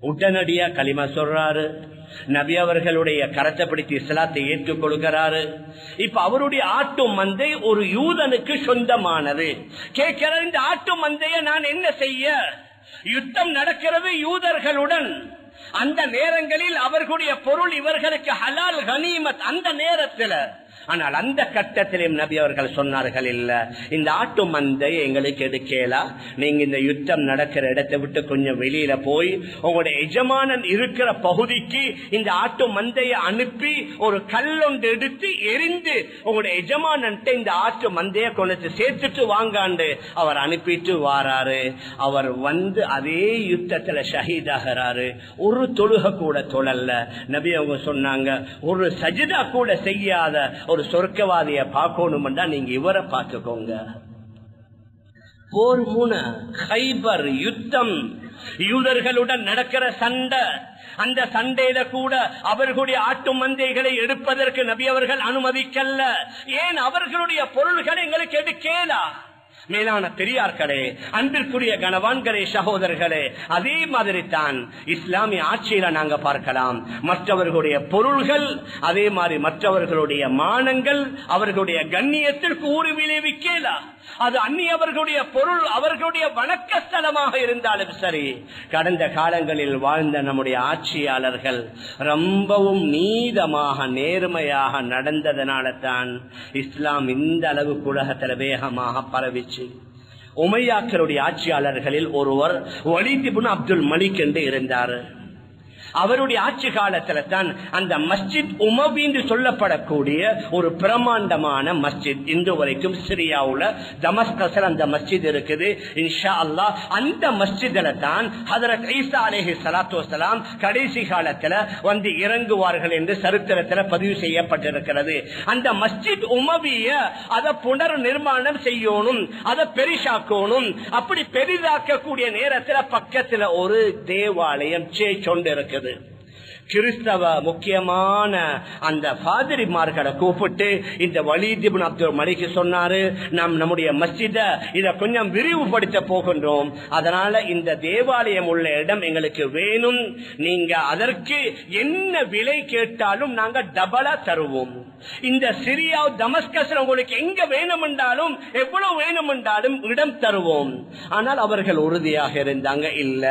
உடனடியா கலிமா சொல்றாரு. நபி அவர்களுடைய கரத்தை பிடித்து இஸ்லாத்தை ஏற்றுக் கொள்கிறாரு. இப்ப அவருடைய ஆட்டு மந்தை ஒரு யூதனுக்கு சொந்தமானது. கேட்கிற, இந்த ஆட்டு மந்தைய நான் என்ன செய்ய? யுத்தம் நடக்கிறது யூதர்களுடன். அந்த நேரங்களில் அவர்களுடைய பொருள் இவர்களுக்கு ஹலால் கனிமத் அந்த நேரத்தில். ஆனால் அந்த கட்டத்திலும் நபி அவர்கள் சொன்னார்கள், இல்ல, இந்த ஆட்டு மந்தை எங்களுக்கு எடுக்கலாம், நீங்க இந்த யுத்தம் நடக்கிற இடத்தை விட்டு கொஞ்சம் வெளியில போய் உங்களுடைய எஜமானன் இருக்கிற பகுதிக்கு இந்த ஆட்டு மந்தையை அனுப்பி ஒரு கல்லொண்டு எடுத்து எரிந்து உங்களுடைய எஜமானன் இந்த ஆட்டு மந்தையை கொண்டு சேர்த்துட்டு வாங்காண்டு அவர் அனுப்பிட்டு வாராரு. அவர் வந்து அதே யுத்தத்துல ஷஹீதாகிறாரு. ஒரு தொழுகை கூட தொழல்ல. நபி அவங்க சொன்னாங்க, ஒரு சஜிதா கூட செய்யாத ஒரு சொர்க்கவாதிய பார்க்கணும்னா நீங்க இவரை பார்த்துக்கோங்க. போர் 3 கைபர் யுத்தம், யூதர்களுடன் நடக்கிற சண்டை. அந்த சண்டையில கூட அவர்களுடைய ஆட்டு மந்தைகளை எடுப்பதற்கு நபி அவர்கள் அனுமதிக்கல்ல. ஏன்? அவர்களுடைய பொருள்களை எங்களுக்கு எடுக்கலா. மேலான பெரியார்களே, அன்பிற்குரிய கணவான்களே, சகோதரர்களே, அதே மாதிரி தான் இஸ்லாமிய ஆட்சியில நாங்க பார்க்கலாம். மற்றவர்களுடைய பொருள்கள், அதே மாதிரி மற்றவர்களுடைய மானங்கள், அவர்களுடைய கண்ணியத்திற்கு ஊறு விளைவிக்கலா. அது அந்நியவர்களுடைய பொருள், அவர்களுடைய வணக்க ஸ்தலமாக இருந்தாலும் சரி. கடந்த காலங்களில் வாழ்ந்த நம்முடைய ஆட்சியாளர்கள் ரொம்பவும் நீதமாக நேர்மையாக நடந்ததனால தான் இஸ்லாம் இந்த அளவு உலகத்தில் வேகமாக பரவிச்சு. உமையாக்களுடைய ஆட்சியாளர்களில் ஒருவர் வலீத் இப்னு அப்துல் மலிக் என்று இருந்தார். அவருடைய ஆட்சி காலத்துல தான் அந்த மஸ்ஜித் உமவி என்று சொல்லப்படக்கூடிய ஒரு பிரமாண்டமான மஸ்ஜித் இன்று வரைக்கும் சிரியாவுல தமஸ்கஸ்ல அந்த மஸ்ஜித் இருக்குது. இன்ஷா அல்லாஹ் அந்த மஸ்ஜித்ல தான் ஹஜ்ரத் ஈசா அலைஹிஸ்ஸலாத்து வஸலாம் கடைசி காலத்துல வந்து இறங்குவார்கள் என்று சரித்திரத்துல பதிவு செய்யப்பட்டிருக்கிறது. அந்த மஸ்ஜித் உமவிய அதை புனர் நிர்மாணம் செய்யணும், அதை பெரிசாக்கணும். அப்படி பெரிதாக்கக்கூடிய நேரத்துல பக்கத்துல ஒரு தேவாலயம் கொண்டு இருக்கு. கிறிஸ்தவ முக்கியமான அந்த பாதிரிமார்களை கூப்பிட்டு இந்த வலீத் இப்னு அப்துல் மலிக் சொன்னாரு, நாம் நம்முடைய மஸ்ஜிதை இதை கொஞ்சம் விரிவுபடுத்த போகின்றோம், அதனால இந்த தேவாலயம் உள்ள இடம் எங்களுக்கு வேணும், நீங்க அதற்கு என்ன விலை கேட்டாலும் நாங்க டபலா தருவோம். இந்த சிரியா தமஸ்கஸ் உங்களுக்கு எங்க வேணும் என்றாலும் எவ்வளவு வேணும் என்றாலும் இடம் தருவோம். ஆனால் அவர்கள் உறுதியாக இருந்தாங்க, இல்ல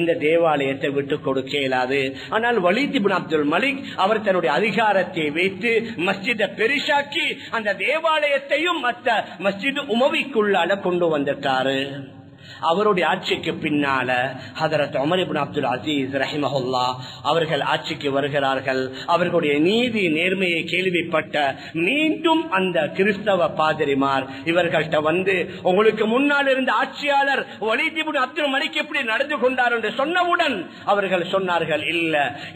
இந்த தேவாலயத்தை விட்டு கொடுக்க இயலாது. ஆனால் வலீத் இப்னு அப்துல் மலிக் அவர் தன்னுடைய அதிகாரத்தை வைத்து மஸ்ஜிதை பெரிசாக்கி அந்த தேவாலயத்தையும் மற்ற மஸ்ஜித் உமவிக்குள்ளால கொண்டு வந்துட்டாரு. அவருடைய ஆட்சிக்கு பின்னால ஹஜ்ரத் உமர் இப்னு அப்துல் அசீஸ் ரஹிமஹுல்லாஹ் அவர்கள் ஆட்சிக்கு வருகிறார்கள். அவர்களுடைய நீதி நேர்மையை கேள்விப்பட்ட மீண்டும் அந்த கிறிஸ்தவ பாதிரிமார் இவர்கள்ட்ட வந்து, உங்களுக்கு முன்னால் இருந்த ஆட்சியாளர் வலீத் இப்னு அப்துல் மலிக் எப்படி நடந்து கொண்டார் என்று சொன்னவுடன் அவர்கள் சொன்னார்கள், இல்ல,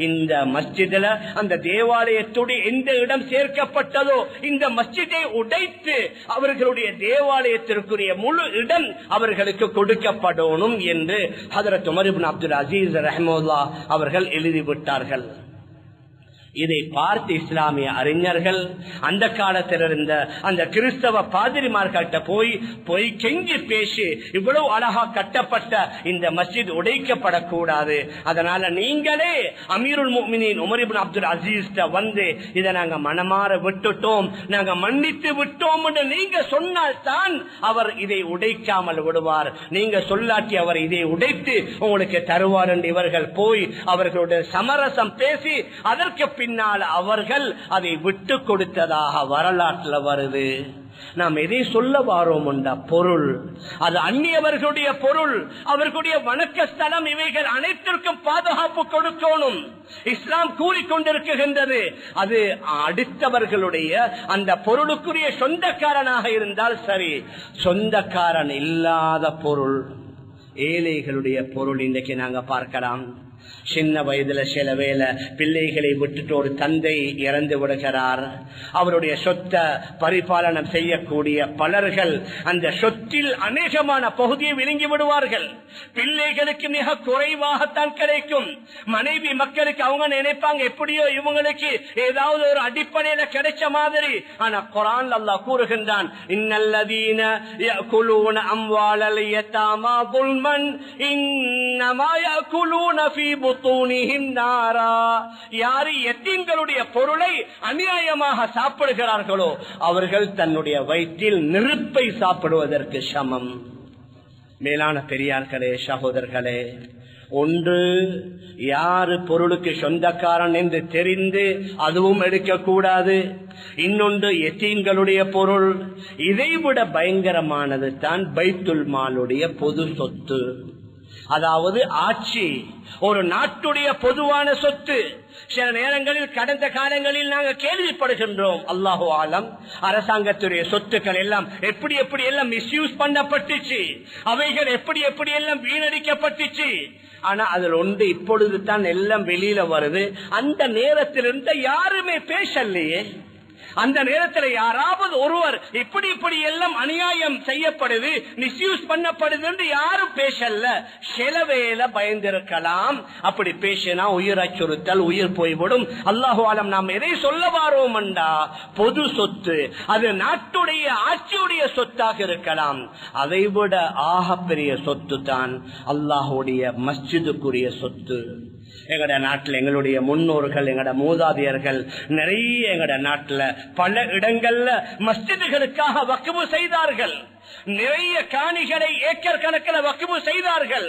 இந்த மஸ்ஜிதுல அந்த தேவாலயத்துடைய எந்த இடம் சேர்க்கப்பட்டதோ இந்த மஸ்ஜிதை உடைத்து அவர்களுடைய தேவாலயத்திற்குரிய முழு இடம் அவர்களுக்கு கொடுக்கப்படணும் என்று ஹஜ்ரத் உமர் இப்னு அப்துல் அசீஸ் ரஹ்மத்துல்லாஹ் அவர்கள் எழுதிவிட்டார்கள். இதை பார்த்து இஸ்லாமிய அறிஞர்கள் அந்த காலத்தில் இருந்த அந்த கிறிஸ்தவ பாதிரிமார்கிட்ட போய் கெஞ்சி பேசி, இவ்வளவு அழகா கட்டப்பட்ட இந்த மஸ்ஜித் உடைக்கப்படக்கூடாது, அதனால நீங்களே அமீருல் முஃமினீன் உமர் இப்னு அப்துல் அசீஸ் வந்து இதை நாங்க மனமாற விட்டுட்டோம், நாங்க மன்னித்து விட்டோம் என்று நீங்க சொன்னால் தான் அவர் இதை உடைக்காமல் விடுவார், நீங்க சொல்லாட்டி அவர் இதை உடைத்து உங்களுக்கு தருவார் என்று இவர்கள் போய் அவர்களுடைய சமரசம் பேசி அதற்கு பின்னால் அவர்கள் அதை விட்டு கொடுத்ததாக வரலாற்றில் வருது. நாம் எதை சொல்ல வாரோம்டா, பொருள் அது அந்நியவர்களுடைய பொருள், அவர்களுடைய வணக்க ஸ்தலம், இவைகள் அனைத்திற்கும் பாதுகாப்பு கொடுக்கணும். இஸ்லாம் கூறிக்கொண்டிருக்கின்றது அது அடுத்தவர்களுடைய அந்த பொருளுக்குரிய சொந்தக்காரனாக இருந்தால் சரி. சொந்தக்காரன் இல்லாத பொருள், ஏழைகளுடைய பொருள் இன்றைக்கு நாங்க பார்க்கலாம். சின்ன வயதுல சில வேளை பிள்ளைகளை விட்டுட்டு ஒரு தந்தை இறந்து விடுகிறார். அவருடைய சொத்தை பரிபாலனம் செய்யக்கூடிய பலர்கள் அந்த சொத்தில் அநேகமான பகுதியை விழுங்கி விடுவார்கள். பிள்ளைகளுக்கு மிக குறைவாகத்தான் கிடைக்கும். மனைவி மக்களுக்கு அவங்க நினைப்பாங்க எப்படியோ இவங்களுக்கு ஏதாவது ஒரு அடிப்படையில கிடைச்ச மாதிரி. ஆனா குர்ஆன் அல்லாஹ் கூறுகின்றான், இன்னல்லதீன யஅகுலூன அம்வாலல் யதாமா ظلمًا இன்னமா யஅகுலூன ஃபீ புத்தூனிஹிம் நாரா. யார் யத்தீம்களுடைய பொருளை அநியாயமாக சாப்பிடுகிறார்களோ அவர்கள் தன்னுடைய வயிற்றில் நெருப்பை சாப்பிடுவதற்கு சமம். மேலான பெரியார்களே, சகோதரர்களே, ஒன்று யாரு பொருளுக்கு சொந்தக்காரன் என்று தெரிந்து அதுவும் எடுக்கக்கூடாது. இன்னொன்று யத்தீம்களுடைய பொருள். இதைவிட பயங்கரமானது தான் பைத்துல் மாலுடைய பொது சொத்து, அதாவது ஆட்சி, ஒரு நாட்டுடைய பொதுவான சொத்து. சில நேரங்களில் கடந்த காலங்களில் நாங்கள் கேள்விப்படுகின்றோம், அல்லாஹு ஆலம், அரசாங்கத்துடைய சொத்துக்கள் எல்லாம் எப்படி எப்படி எல்லாம் மிஸ்யூஸ் பண்ணப்பட்டுச்சு, அவைகள் எப்படி எப்படி எல்லாம் வீணடிக்கப்பட்டுச்சு. ஆனா அதில் ஒன்று இப்பொழுது தான் எல்லாம் வெளியில வருது. அந்த நேரத்திலிருந்து யாருமே பேசலையே. அந்த நேரத்தில் யாராவது ஒருவர் இப்படி இப்படி எல்லாம் அநியாயம் செய்யப்படுது, மிஸ்யூஸ் பண்ணப்படுது என்று யாரும் பேசல. சிலவேளை பயந்திருக்கலாம். அப்படி பேசினா உயிர் அச்சுறுத்தல், உயிர் போய்விடும். அல்லாஹு ஆலம், நாம் எதை சொல்ல வாரோம்டா, பொது சொத்து அது நாட்டுடைய ஆட்சியுடைய சொத்தாக இருக்கலாம். அதை விட ஆகப்பெரிய சொத்து தான் அல்லாஹுடைய மஸ்ஜிதுக்குரிய சொத்து. எங்கட நாட்டில் எங்களுடைய முன்னோர்கள், எங்கட மூதாதையர்கள் நிறைய எங்கட நாட்டில் பல இடங்கள்ல மஸ்ஜிதுகளுக்காக வக்ஃபு செய்தார்கள். நிறைய காணிகளை ஏக்கர் கணக்கில் வக்ஃபு செய்தார்கள்.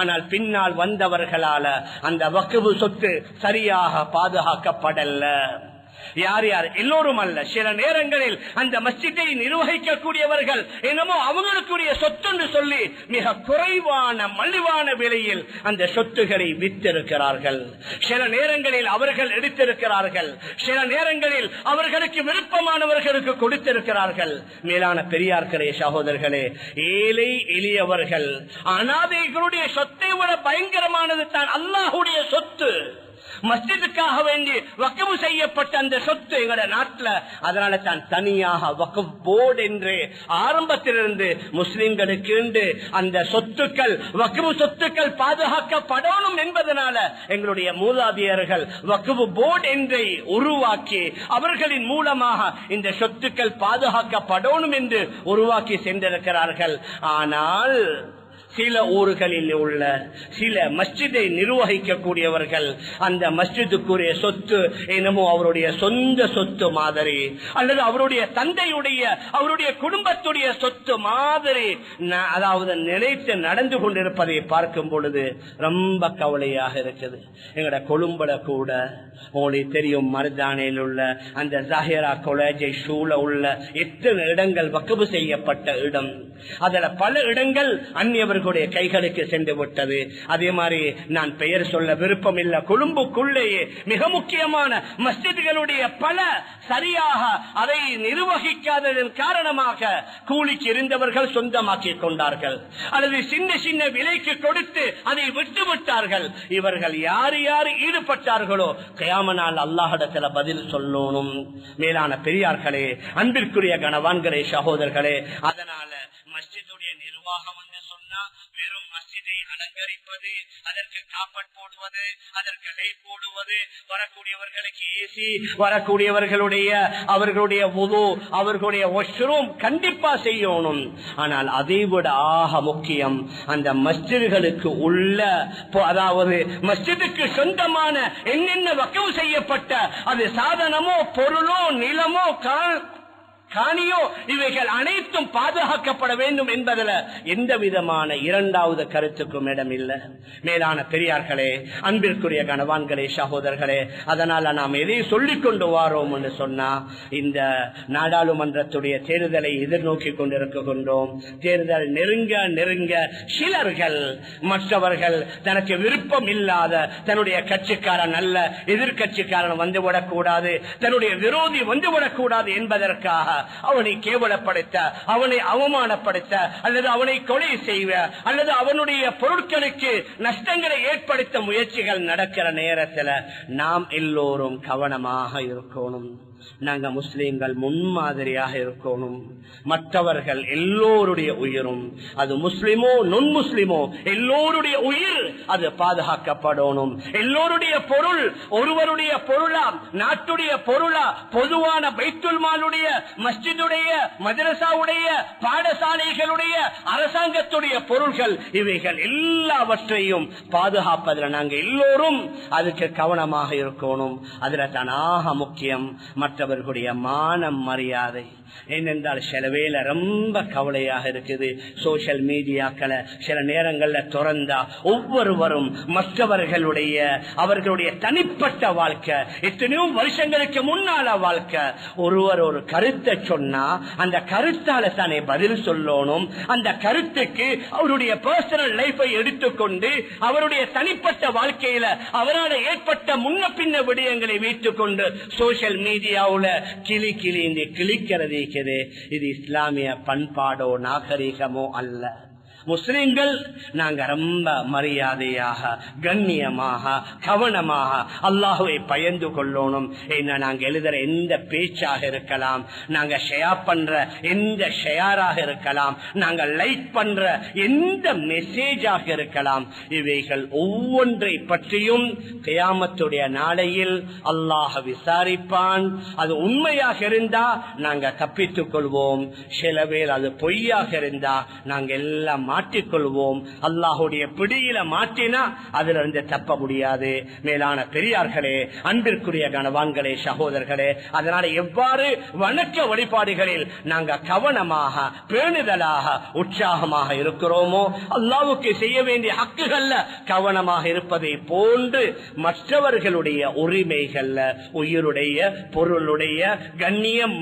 ஆனால் பின்னால் வந்தவர்களால அந்த வக்ஃபு சொத்து சரியாக பாதுகாக்கப்படல. யார் யார் எல்லோரும் அல்ல, சில நேரங்களில் அந்த மஸ்ஜிதை நிர்வகிக்கக்கூடியவர்கள் என்னமோ அவங்களுக்குரிய சொத்து சொல்லி மிக குறைவான மலிவான விலையில் அந்த சொத்துக்களை வித்திருக்கிறார்கள். சில நேரங்களில் அவர்கள் எடுத்திருக்கிறார்கள், சில நேரங்களில் அவர்களுக்கு விருப்பமானவர்களுக்கு கொடுத்திருக்கிறார்கள். மேலான பெரியார்களே, சகோதரர்களே, ஏழை எளியவர்கள் அனாதைகளுடைய சொத்தை விட பயங்கரமானது தான் அல்லாஹுடைய சொத்து. மஸ்ஜிதுக்காக வேண்டி வக்ஃபு செய்யப்பட்ட அந்த சொத்து எங்களோட நாட்டில். அதனால தான் தனியாக வக்ஃப் போர்டு என்று ஆரம்பத்திலிருந்து முஸ்லிம்களுக்கு அந்த சொத்துக்கள், வக்ஃபு சொத்துக்கள் பாதுகாக்கப்படணும் என்பதனால எங்களுடைய மூதாதையர்கள் வக்ஃபு போர்டு என்றை உருவாக்கி அவர்களின் மூலமாக இந்த சொத்துக்கள் பாதுகாக்கப்படணும் என்று உருவாக்கி சென்றிருக்கிறார்கள். ஆனால் சில ஊர்களில் உள்ள சில மஸ்ஜிதை நிர்வகிக்கக்கூடியவர்கள் அந்த மஸ்ஜிதுக்குரிய சொத்து என்னமோ அவருடைய சொந்த சொத்து மாதிரி, அல்லது அவருடைய தந்தையுடைய, அவருடைய குடும்பத்துடைய சொத்து மாதிரி, அதாவது நினைத்து நடந்து கொண்டிருப்பதை பார்க்கும் பொழுது ரொம்ப கவலையாக இருக்குது. எங்கட கொழும்புல கூட உங்களுக்கு தெரியும், மருதானையில் உள்ள அந்த ஜாஹிரா காலேஜை சூழ உள்ள எத்தனை இடங்கள் வக்ஃபு செய்யப்பட்ட இடம், அதுல பல இடங்கள் அந்நியவர்களுடைய கைகளுக்கு சென்று விட்டது. அதே மாதிரி நான் பெயர் சொல்ல விருப்பம் இல்லை, கொழும்புக்குள்ளேயே மிக முக்கியமான மஸ்ஜிதுகளுடைய பல சரியாக அதை நிர்வகிக்காததன் காரணமாக கூலிக்கு இருந்தவர்கள் சொந்தமாக்கிக் கொண்டார்கள், அல்லது சின்ன சின்ன விலைக்கு கொடுத்து அதை விட்டு விட்டார்கள். இவர்கள் யார் யார் ஈடுபட்டார்களோ கியாமத் நாள் அல்லாஹ்விடத்துல பதில் சொல்லணும். மேலான பெரியார்களே, அன்பிற்குரிய கணவான்களே, சகோதரர்களே, அதனால மஸ்ஜிதுடைய நிர்வாகம் என்று சொன்னா வெறும் மஸ்ஜிதை அலங்கரிப்பது, அதற்கு காப்பட் போடுவது, அதற்கு லைட் போடுவது, வரக்கூடியவர்களுக்கு ஏசி, வரக்கூடியவர்களுடைய அவர்களுடைய வுது, அவர்களுடைய வாஷ்ரூம் கண்டிப்பா செய்யணும். ஆனால் அதை விட ஆக முக்கியம் அந்த மஸ்ஜிதுகளுக்கு உள்ள, அதாவது மஸ்ஜிதுக்கு சொந்தமான என்னென்ன வக்ஃபு செய்யப்பட்ட அது சாதனமோ பொருளோ நிலமோ காணியோ இவைகள் அனைத்தும் பாதுகாக்கப்பட வேண்டும் என்பதில் எந்த விதமான இரண்டாவது கருத்துக்கும் இடம் இல்லை. மேலான பெரியார்களே, அன்பிற்குரிய கணவான்களே, சகோதரர்களே, அதனால நாம் எதை சொல்லிக் கொண்டு வாரோம் என்று சொன்னா, இந்த நாடாளுமன்றத்துடைய தேர்தலை எதிர்நோக்கி கொண்டிருக்கின்றோம். தேர்தல் நெருங்க நெருங்க சிலர்கள் மற்றவர்கள் தனக்கு விருப்பம் இல்லாத தன்னுடைய கட்சிக்காரன் அல்ல எதிர்கட்சிக்காரன் வந்துவிடக்கூடாது, தன்னுடைய விரோதி வந்துவிடக்கூடாது என்பதற்காக அவனை கேவலப்படுத்த, அவனை அவமானப்படுத்த, அல்லது அவனை கொலை செய்வ, அல்லது அவனுடைய பொருட்களுக்கு நஷ்டங்களை ஏற்படுத்த முயற்சிகள் நடக்கிற நேரத்தில் நாம் எல்லோரும் கவனமாக இருக்கணும். நாங்க முஸ்லிம்கள் முன்மாதிரியாக இருக்கணும். மற்றவர்கள் எல்லோருடைய உயிரும், அது முஸ்லிமோ நொன் முஸ்லிமோ, எல்லோருடைய உயிர் அது பாதுகாக்கப்படணும். எல்லோருடைய பொருள் ஒருவருடைய பொருளா, நாட்டுடைய பொருளா, பொதுவான பைத்துல் மாலுடைய, மஸ்ஜிதுடைய, மதரசாவுடைய, பாடசாலைகளுடைய, அரசாங்கத்துடைய பொருள்கள், இவைகள் எல்லாவற்றையும் பாதுகாப்பதில் நாங்கள் எல்லோரும் அதுக்கு கவனமாக இருக்கணும். அதுல தானாக முக்கியம் மற்றவர்களுடைய மானம் மரியாதை. ஏனென்றால் சில வேளை ரொம்ப கவலையாக இருக்குது. சோசியல் மீடியாக்களை சில நேரங்கள்ல திறந்தா ஒவ்வொருவரும் மற்றவர்களுடைய அவர்களுடைய தனிப்பட்ட வாழ்க்கை, எத்தனையோ வருஷங்களுக்கு முன்னால வாழ்க்கை, ஒருவர் ஒரு கருத்தை சொன்னா அந்த கருத்தால தானே பதில் சொல்லணும். அந்த கருத்துக்கு அவருடைய பர்சனல் லைஃபை எடுத்துக்கொண்டு அவருடைய தனிப்பட்ட வாழ்க்கையில அவரால் ஏற்பட்ட முன்ன பின்ன விடயங்களை வைத்துக் கொண்டு சோசியல் மீடியாவுல கிளி கிளி கிளிக்கிறது. இது இஸ்லாமிய பண்பாடோ நாகரிகமோ அல்ல. முஸ்லிம்கள் நாங்க ரொம்ப மரியாதையாக, கண்ணியமாக, கவனமாக அல்லாஹ்வை பயந்து கொள்ளணும். ஏன்னா நாங்க எழுதுற எந்த பேச்சாக இருக்கலாம், நாங்க ஷேர் பண்ற எந்த ஷேராக இருக்கலாம், நாங்க லைக் பண்ற எந்த மெசேஜாக இருக்கலாம், இவைகள் ஒவ்வொன்றை பற்றியும் கியாமத்துடைய நாளையில் அல்லாஹ் விசாரிப்பான். அது உண்மையாக இருந்தா நாங்க தப்பித்துக் கொள்வோம். சில பேர் அது பொய்யாக இருந்தா நாங்க எல்லாம் மாற்றிக்கொள்வோம். அல்லாஹுடைய பிடியில மாற்றினா அதுல இருந்து தப்ப முடியாது. மேலான பெரியார்களே, அன்பிற்குரிய கணவான்களே, சகோதரர்களே, அதனால எவ்வாறு வணக்க வழிபாடுகளில் நாங்க கவனமாக, பேணுதலாக, உற்சாகமாக இருக்கிறோமோ, அல்லாஹ்வுக்கு செய்ய வேண்டிய ஹக்குகள்ல கவனமாக இருப்பதை போன்று மற்றவர்களுடைய உரிமைகள்ல, உயிருடைய, பொருளுடைய, கண்ணியம்,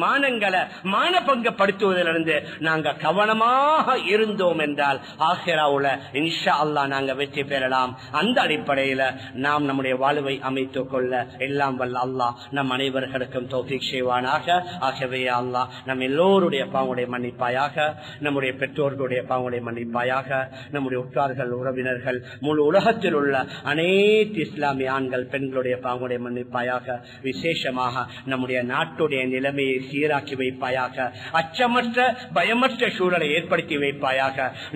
மானங்களை மானபங்கப்படுத்துவதிலிருந்து நாங்க கவனமாக இருந்தோம் என்றால் ஆகிராவுல இன்ஷா அல்லாஹ் நாங்க வெற்றி பெறலாம். அந்த அடிப்படையில நாம் நம்முடைய வாழ்வை அமைத்துக் கொள்ள எல்லாம் வல்ல அல்லாஹ் நம் அனைவர்களுக்கும் தௌஃபீக் செய்வானாக. ஆகவே அல்லாஹ் நம் எல்லோருடைய பாவங்களை மன்னிப்பாயாக, நம்முடைய பெற்றோர்களுடைய பாவங்களை மன்னிப்பாயாக, நம்முடைய உற்றார்கள், உறவினர்கள், முழு உலகத்தில் உள்ள அனைத்து இஸ்லாமிய ஆண்கள் பெண்களுடைய பாவங்களை மன்னிப்பாயாக. விசேஷமாக நம்முடைய நாட்டுடைய நிலைமையை சீராக்கி வைப்பாயாக. அச்சமற்ற பயமற்ற சூழலை ஏற்படுத்தி வைப்பாயாக.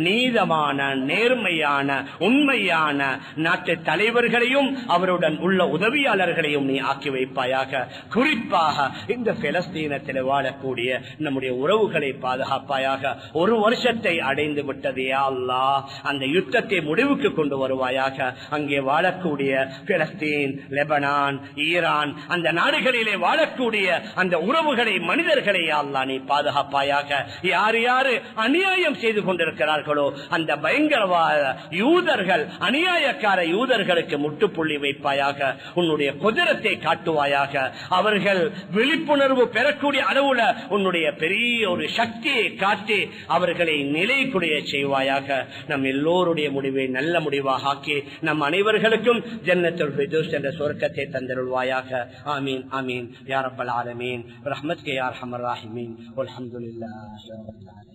நீதமான, நேர்மையான, உண்மையான நாட்டு தலைவர்களையும் அவருடன் உள்ள உதவியாளர்களையும் நீ ஆக்கி வைப்பாயாக. குறிப்பாக இந்த பலஸ்தீனத்தில் வாழக்கூடிய நம்முடைய உறவுகளை பாதுகாப்பாயாக. ஒரு வருஷத்தை அடைந்து விட்டது யா அல்லாஹ், அந்த யுத்தத்தை முடிவுக்கு கொண்டு வருவாயாக. அங்கே வாழக்கூடிய பலஸ்தீன், லெபனான், ஈரான், அந்த நாடுகளிலே வாழக்கூடிய அந்த உறவுகளை, மனிதர்களை யா அல்லாஹ் நீ பாதுகாப்பாயாக. யார் யாரு அநியாயம் செய்து கொண்டிருக்கிறார்களோ அந்த பயங்கரவாத யூதர்கள், அநியாயக்கார யூதர்களுக்கு முட்டுப்புள்ளி வைப்பாயாக. உன்னுடைய குதிரத்தை காட்டுவாயாக. அவர்கள் விழிப்புணர்வு பெறக்கூடிய அளவுல உன்னுடைய பெரிய ஒரு சக்தியை காட்டி அவர்களை நிலைக்குடைய செய்வாயாக. நம் எல்லோருடைய முடிவை நல்ல முடிவாக ஆக்கி நம் அனைவர்களுக்கும் ஜன்னத்துல் ஃபிர்தௌஸ் என்ற சொர்க்கத்தை தந்தருள்வாயாக. ஆமீன் ஆமீன் யா ரப்பல் ஆலமீன். ரஹ்மத்க யா அர்ஹமர் ராஹிமீன். வல்ஹம்துலில்லாஹி ரப்பில் ஆலமீன்.